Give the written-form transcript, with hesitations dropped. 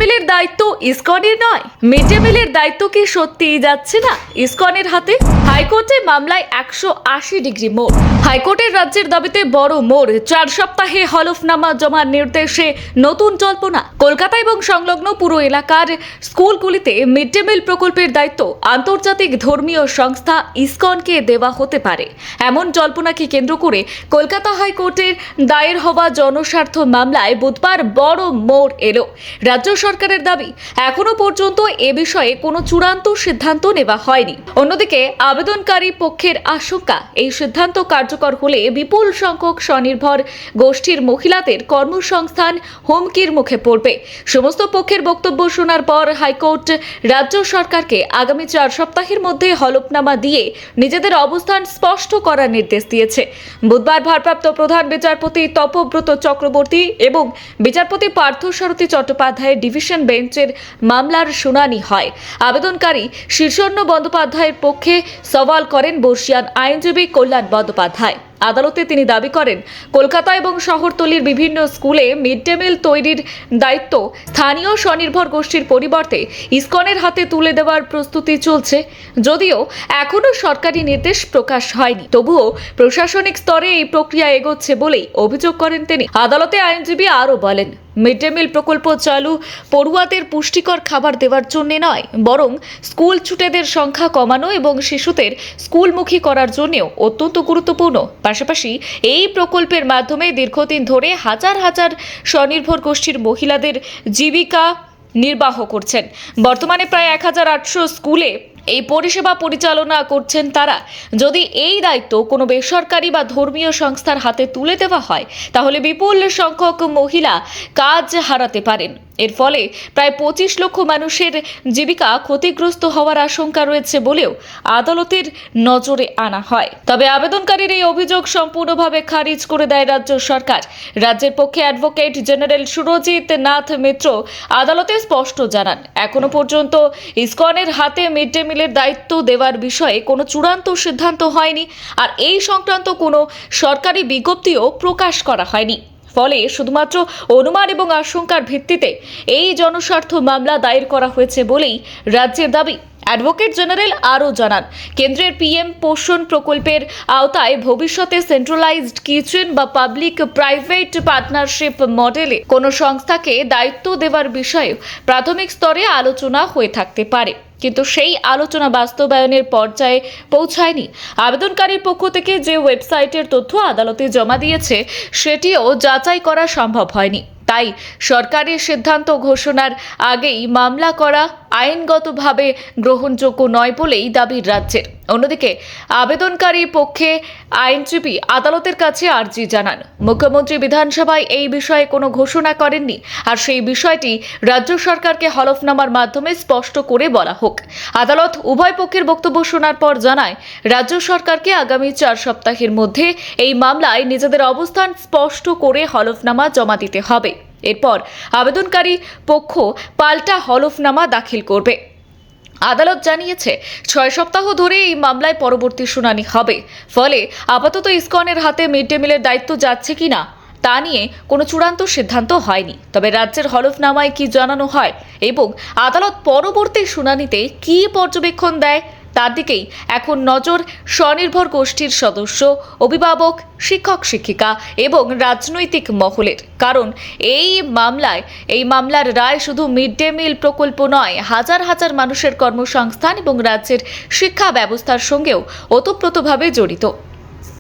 মিলের দায়িত্ব ইসকনের নয়? মিড ডে মিলের দায়িত্ব কি সত্যিই যাচ্ছে না ইসকনের হাতে? হাইকোর্টে মামলায় 180 মোড়। হাইকোর্টের রাজ্যের দাবিতে বড় মোড়। 4 সপ্তাহে হলফনামা জমার নির্দেশে নতুন জল্পনা। কলকাতা এবং সংলগ্ন পুরো এলাকার স্কুলগুলিতে মিড ডে মিল প্রকল্পের দায়িত্ব আন্তর্জাতিক ধর্মীয় সংস্থা ইসকনকে দেওয়া হতে পারে, এমন জল্পনাকে কেন্দ্র করে কলকাতা হাইকোর্টের দায়ের হওয়া জনস্বার্থ মামলায় বুধবার বড় মোড় এলো। রাজ্য সরকারের দাবি, এখনো পর্যন্ত এ বিষয়ে কোনো চূড়ান্ত সিদ্ধান্ত নেওয়া হয়নি। অন্যদিকে আবেদনকারী পক্ষের আশঙ্কা, এই সিদ্ধান্ত কার্যকর হলে বিপুল সংখ্যক স্বনির্ভর গোষ্ঠীর মহিলাদের কর্মসংস্থান হুমকির মুখে পড়বে। সমস্ত পক্ষের বক্তব্য শোনার পর হাইকোর্ট রাজ্য সরকারকে আগামী 4 সপ্তাহের মধ্যে হলফনামা দিয়ে নিজেদের অবস্থান স্পষ্ট করার নির্দেশ দিয়েছে। বুধবার ভারপ্রাপ্ত প্রধান বিচারপতি তপব্রত চক্রবর্তী এবং বিচারপতি পার্থসারথী চট্টোপাধ্যায়ের ডিভিশন বেঞ্চের মামলার শুনানি হয়। আবেদনকারী শীর্ষণ্য বন্দ্যোপাধ্যায়ের পক্ষে সওয়াল করেন বর্ষিয়ান আইনজীবী কল্যাণ বন্দ্যোপাধ্যায়। আদালতে তিনি দাবি করেন, কলকাতা এবং শহরতলির বিভিন্ন স্কুলে মিড ডে মিল তৈরির দায়িত্ব স্থানীয় স্বনির্ভর গোষ্ঠীর পরিবর্তে ইসকনের হাতে তুলে দেওয়ার প্রস্তুতি চলছে। যদিও এখনও সরকারি নির্দেশ প্রকাশ হয়নি, তবুও প্রশাসনিক স্তরে এই প্রক্রিয়া এগোচ্ছে বলেই অভিযোগ করেন তিনি। আদালতে আইনজীবী আরও বলেন, মিড ডে মিল প্রকল্প চালু পড়ুয়াদের পুষ্টিকর খাবার দেওয়ার জন্য নয়, বরং স্কুল ছুটেদের সংখ্যা কমানো এবং শিশুদের স্কুলমুখী করার জন্যও অত্যন্ত গুরুত্বপূর্ণ। পাশাপাশি এই প্রকল্পের মাধ্যমে দীর্ঘদিন ধরে হাজার হাজার স্বনির্ভর গোষ্ঠীর মহিলাদের জীবিকা নির্বাহ করছেন। বর্তমানে প্রায় 1800 স্কুলে এই পরিষেবা পরিচালনা করছেন তারা। যদি এই দায়িত্ব কোনো বেসরকারি বা ধর্মীয় সংস্থার হাতে তুলে দেওয়া হয়, তাহলে বিপুল সংখ্যক মহিলা কাজ হারাতে পারেন। এর ফলে প্রায় 25 লক্ষ মানুষের জীবিকা ক্ষতিগ্রস্ত হওয়ার আশঙ্কা রয়েছে বলেও আদালতের নজরে আনা হয়। তবে আবেদনকারীর এই অভিযোগ সম্পূর্ণভাবে খারিজ করে দেয় রাজ্য সরকার। রাজ্যের পক্ষে অ্যাডভোকেট জেনারেল সুরজিৎ নাথ মিত্র আদালতে স্পষ্ট জানান, এখনো পর্যন্ত ইসকনের হাতে মিড ডে মিলের দায়িত্ব দেওয়ার বিষয়ে কোনো চূড়ান্ত সিদ্ধান্ত হয়নি, আর এই সংক্রান্ত কোনো সরকারি বিজ্ঞপ্তিও প্রকাশ করা হয়নি। ফলে শুধুমাত্র অনুমান এবং আশঙ্কার ভিত্তিতে এই জনস্বার্থ মামলা দায়ের করা হয়েছে বলেই রাজ্যের দাবি। অ্যাডভোকেট জেনারেল আরও জানান, কেন্দ্রের পিএম পোষণ প্রকল্পের আওতায় ভবিষ্যতে সেন্ট্রালাইজড কিচেন বা পাবলিক প্রাইভেট পার্টনারশিপ মডেলে কোনো সংস্থাকে দায়িত্ব দেওয়ার বিষয়ে প্রাথমিক স্তরে আলোচনা হয়ে থাকতে পারে, কিন্তু সেই আলোচনা বাস্তবায়নের পর্যায়ে পৌঁছায়নি। আবেদনকারীর পক্ষ থেকে যে ওয়েবসাইটের তথ্য আদালতে জমা দিয়েছে, সেটিও যাচাই করা সম্ভব হয়নি। তাই সরকারের সিদ্ধান্ত ঘোষণার আগেই মামলা করা আইনগতভাবে গ্রহণযোগ্য নয় বলেই দাবি রাজ্যের। অন্যদিকে আবেদনকারীর পক্ষে আইনজীবী আদালতের কাছে আর্জি জানান, মুখ্যমন্ত্রী বিধানসভায় এই বিষয়ে কোনো ঘোষণা করেননি, আর সেই বিষয়টি রাজ্য সরকারকে হলফনামার মাধ্যমে স্পষ্ট করে বলা হোক। আদালত উভয় পক্ষের বক্তব্য শোনার পর জানায়, রাজ্য সরকারকে আগামী 4 সপ্তাহের মধ্যে এই মামলায় নিজেদের অবস্থান স্পষ্ট করে হলফনামা জমা দিতে হবে। এরপর আবেদনকারী পক্ষ পাল্টা হলফনামা দাখিল করবে। আদালত জানিয়েছে, 6 সপ্তাহ ধরে এই মামলায় পরবর্তী শুনানি হবে। ফলে আপাতত ইসকনের হাতে মিড ডে মিলের দায়িত্ব যাচ্ছে কিনা তা নিয়ে কোনো চূড়ান্ত সিদ্ধান্ত হয়নি। তবে রাজ্যের হলফনামায় কি জানানো হয় এবং আদালত পরবর্তী শুনানিতে কি পর্যবেক্ষণ দেয়, তার দিকেই এখন নজর স্বনির্ভর গোষ্ঠীর সদস্য, অভিভাবক, শিক্ষক শিক্ষিকা এবং রাজনৈতিক মহলের। কারণ এই মামলার রায় শুধু মিড ডে মিল প্রকল্প নয়, হাজার হাজার মানুষের কর্মসংস্থান এবং রাজ্যের শিক্ষা ব্যবস্থার সঙ্গেও ওতপ্রোতভাবে জড়িত।